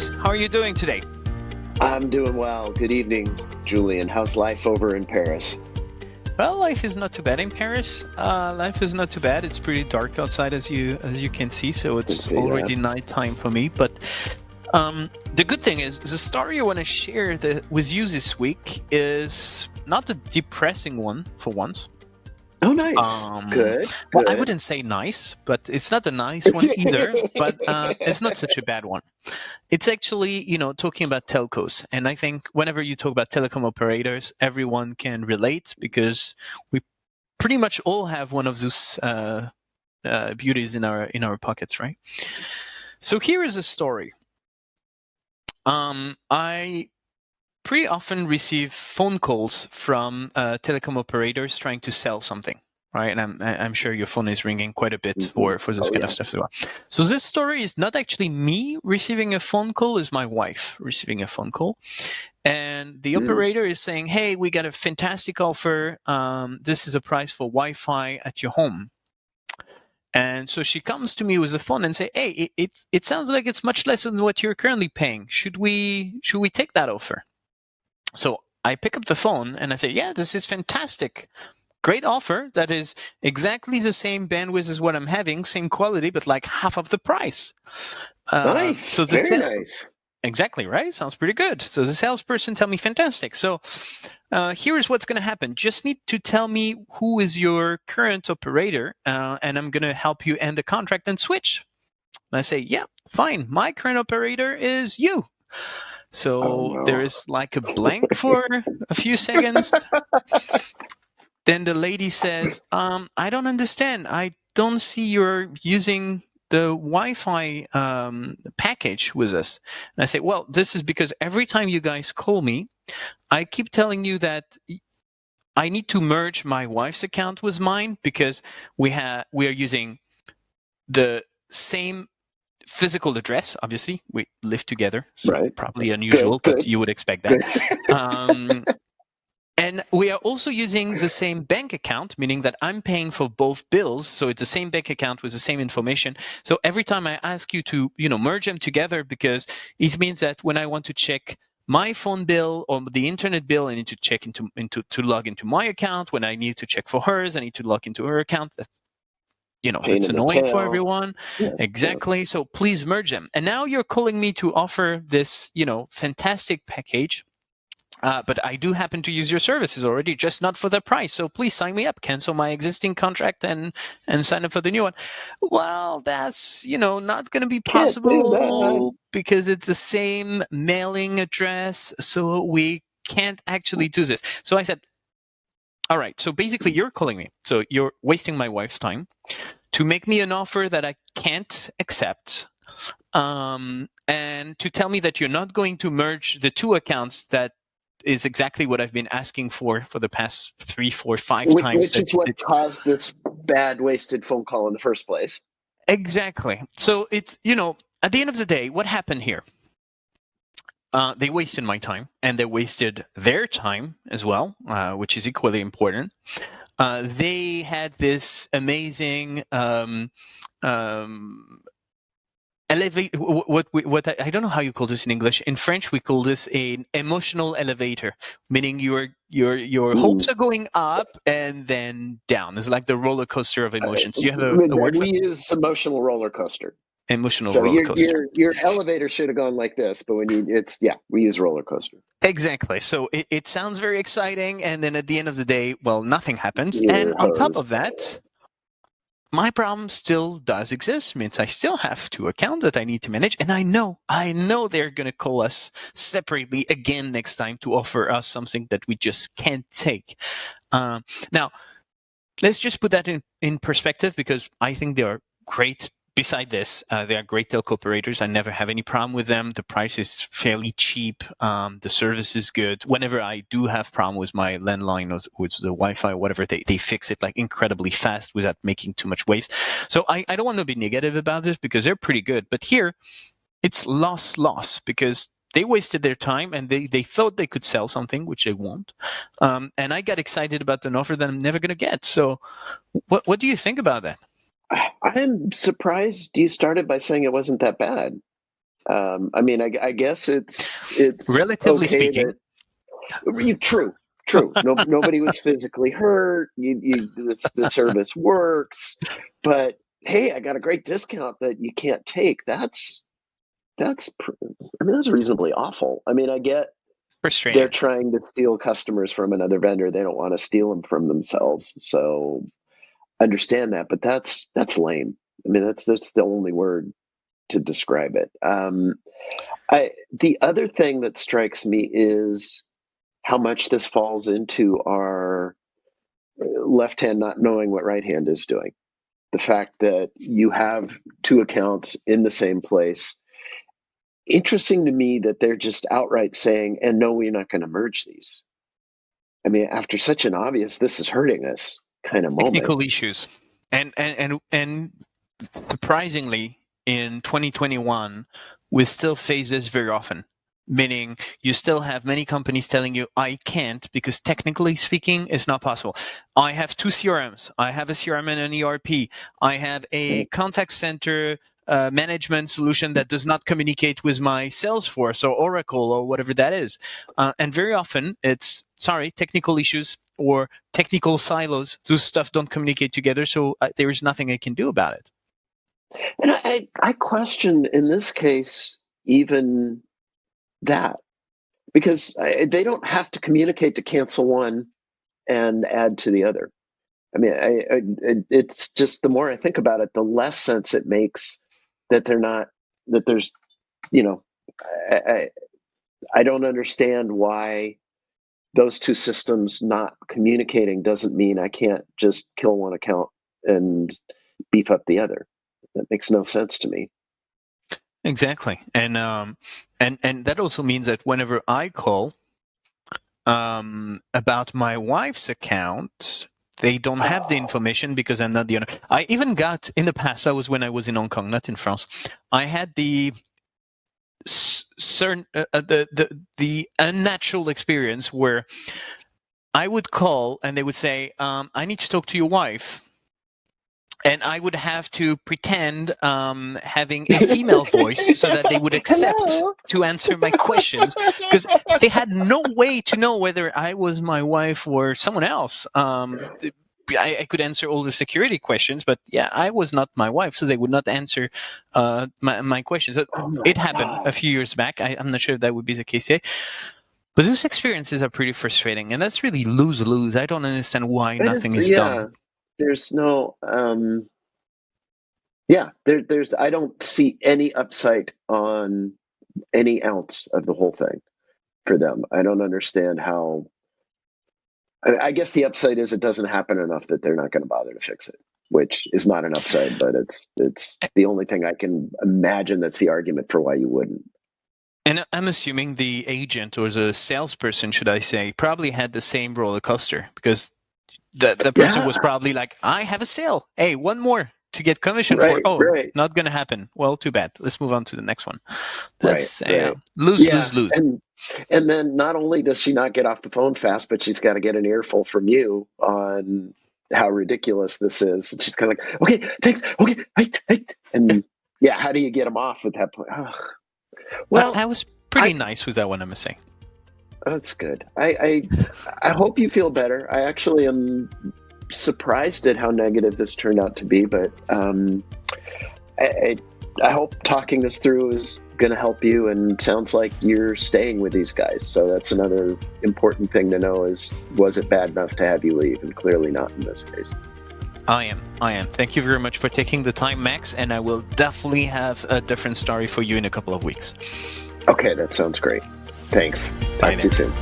Chris. How are you doing today? I'm doing well. Good evening, Julien. How's life over in Paris? Well, life is not too bad in Paris. Life is not too bad. It's pretty dark outside, as you can see, so it's already nighttime for me. But the good thing is, the story I want to share with you this week is not a depressing one for once. Oh, nice. Good. Well, I wouldn't say nice, but it's not a nice one either. But it's not such a bad one. It's actually, talking about telcos. And I think whenever you talk about telecom operators, everyone can relate because we pretty much all have one of those beauties in our pockets, right? So here is a story. I pretty often receive phone calls from telecom operators trying to sell something, right? And I'm sure your phone is ringing quite a bit for this kind of stuff as well. So this story is not actually me receiving a phone call, it's my wife receiving a phone call. And the operator is saying, hey, we got a fantastic offer. This is a price for Wi-Fi at your home. And so she comes to me with the phone and say, hey, it sounds like it's much less than what you're currently paying. Should we take that offer? So I pick up the phone and I say, yeah, this is fantastic. Great offer. That is exactly the same bandwidth as what I'm having, same quality, but like half of the price. Nice. So very nice. Exactly, right? Sounds pretty good. So the salesperson tell me, fantastic. So here's what's going to happen. Just need to tell me who is your current operator, and I'm going to help you end the contract and switch. And I say, yeah, fine. My current operator is you. So there is like a blank for a few seconds. Then the lady says, I don't understand. I don't see you're using the Wi-Fi package with us. And I say, well, this is because every time you guys call me, I keep telling you that I need to merge my wife's account with mine because we are using the same physical address. Obviously, we live together, so right. Probably unusual, but you would expect that. And we are also using the same bank account, meaning that I'm paying for both bills. So it's the same bank account with the same information. So every time I ask you to, merge them together, because it means that when I want to check my phone bill or the internet bill, I need to check to log into my account. When I need to check for hers, I need to log into her account. That's that's annoying for everyone. Yeah, exactly. Yeah. So please merge them. And now you're calling me to offer this, fantastic package. But I do happen to use your services already, just not for the price. So please sign me up, cancel my existing contract and sign up for the new one. Well, that's, not going to be possible because it's the same mailing address. So we can't actually do this. So I said, all right, so basically you're calling me. So you're wasting my wife's time to make me an offer that I can't accept. And to tell me that you're not going to merge the two accounts that is exactly what I've been asking for the past 3, 4, 5 times. Which is what caused this bad, wasted phone call in the first place. Exactly. So it's, at the end of the day, what happened here? They wasted my time, and they wasted their time as well, which is equally important. They had this amazing what I don't know how you call this in English. In French, we call this an emotional elevator, meaning your hopes are going up and then down. It's like the roller coaster of emotions. Do you have a word for it? We use emotional roller coaster. Emotional roller coaster. Your elevator should have gone like this, but we use roller coaster. Exactly. So it sounds very exciting, and then at the end of the day, well, nothing happens. And on top of that, my problem still does exist. It means I still have 2 accounts that I need to manage. And I know they're going to call us separately again next time to offer us something that we just can't take. Now, let's just put that in perspective, because I think they are great. Beside this, they are great telco operators. I never have any problem with them. The price is fairly cheap. The service is good. Whenever I do have problem with my landline or with the Wi-Fi or whatever, they fix it like incredibly fast without making too much waste. So I don't want to be negative about this because they're pretty good. But here, it's loss because they wasted their time and they thought they could sell something, which they won't. And I got excited about an offer that I'm never going to get. So what do you think about that? I'm surprised you started by saying it wasn't that bad. I mean, I guess it's Relatively okay speaking. that true. No, nobody was physically hurt. The service works, but hey, I got a great discount that you can't take. I mean, that's reasonably awful. I mean, I get It's they're frustrating. trying to steal customers from another vendor. They don't want to steal them from themselves. So understand that, but that's lame. I mean, that's the only word to describe it. The other thing that strikes me is how much this falls into our left hand not knowing what right hand is doing. The fact that you have two accounts in the same place. Interesting to me that they're just outright saying, and no, we're not going to merge these. I mean, after such an obvious, this is hurting us kind of moment. Technical issues. And surprisingly, in 2021, we still face this very often. Meaning, you still have many companies telling you, I can't, because technically speaking, it's not possible. I have two CRMs. I have a CRM and an ERP. I have a contact center management solution that does not communicate with my Salesforce or Oracle or whatever that is. And very often it's, technical issues or technical silos. Those stuff don't communicate together, so there is nothing I can do about it. And I question in this case even that, because they don't have to communicate to cancel one and add to the other. I mean, it's just, the more I think about it, the less sense it makes that there's, I don't understand why those two systems not communicating doesn't mean I can't just kill one account and beef up the other. That makes no sense to me. Exactly, and that also means that whenever I call about my wife's account, they don't have the information because I'm not the owner. I even got, in the past, that was when I was in Hong Kong, not in France, I had the certain the unnatural experience where I would call and they would say, I need to talk to your wife. And I would have to pretend having a female voice so that they would accept to answer my questions, because they had no way to know whether I was my wife or someone else. I could answer all the security questions, but yeah, I was not my wife, so they would not answer my questions. It happened a few years back. I'm not sure if that would be the case today. But those experiences are pretty frustrating, and that's really lose-lose. I don't understand why nothing is done. There's no, there's, I don't see any upside on any ounce of the whole thing for them. I don't understand how. I guess the upside is it doesn't happen enough that they're not going to bother to fix it, which is not an upside, but it's the only thing I can imagine that's the argument for why you wouldn't. And I'm assuming the agent or the salesperson, should I say, probably had the same roller coaster, because the person was probably like, I have a sale. Hey, one more to get commission for. Oh, not going to happen. Well, too bad. Let's move on to the next one. That's lose. And then not only does she not get off the phone fast, but she's got to get an earful from you on how ridiculous this is. And she's kind of like, okay, thanks. Okay, hey. And yeah, how do you get them off at that point? Oh. Well, I was pretty nice with that one, I must say. That's good. I hope you feel better. I actually am surprised at how negative this turned out to be, but I hope talking this through is going to help you, and sounds like you're staying with these guys. So that's another important thing to know is, was it bad enough to have you leave? And clearly not in this case. I am. Thank you very much for taking the time, Max, and I will definitely have a different story for you in a couple of weeks. Okay, that sounds great. Thanks. Talk to you soon.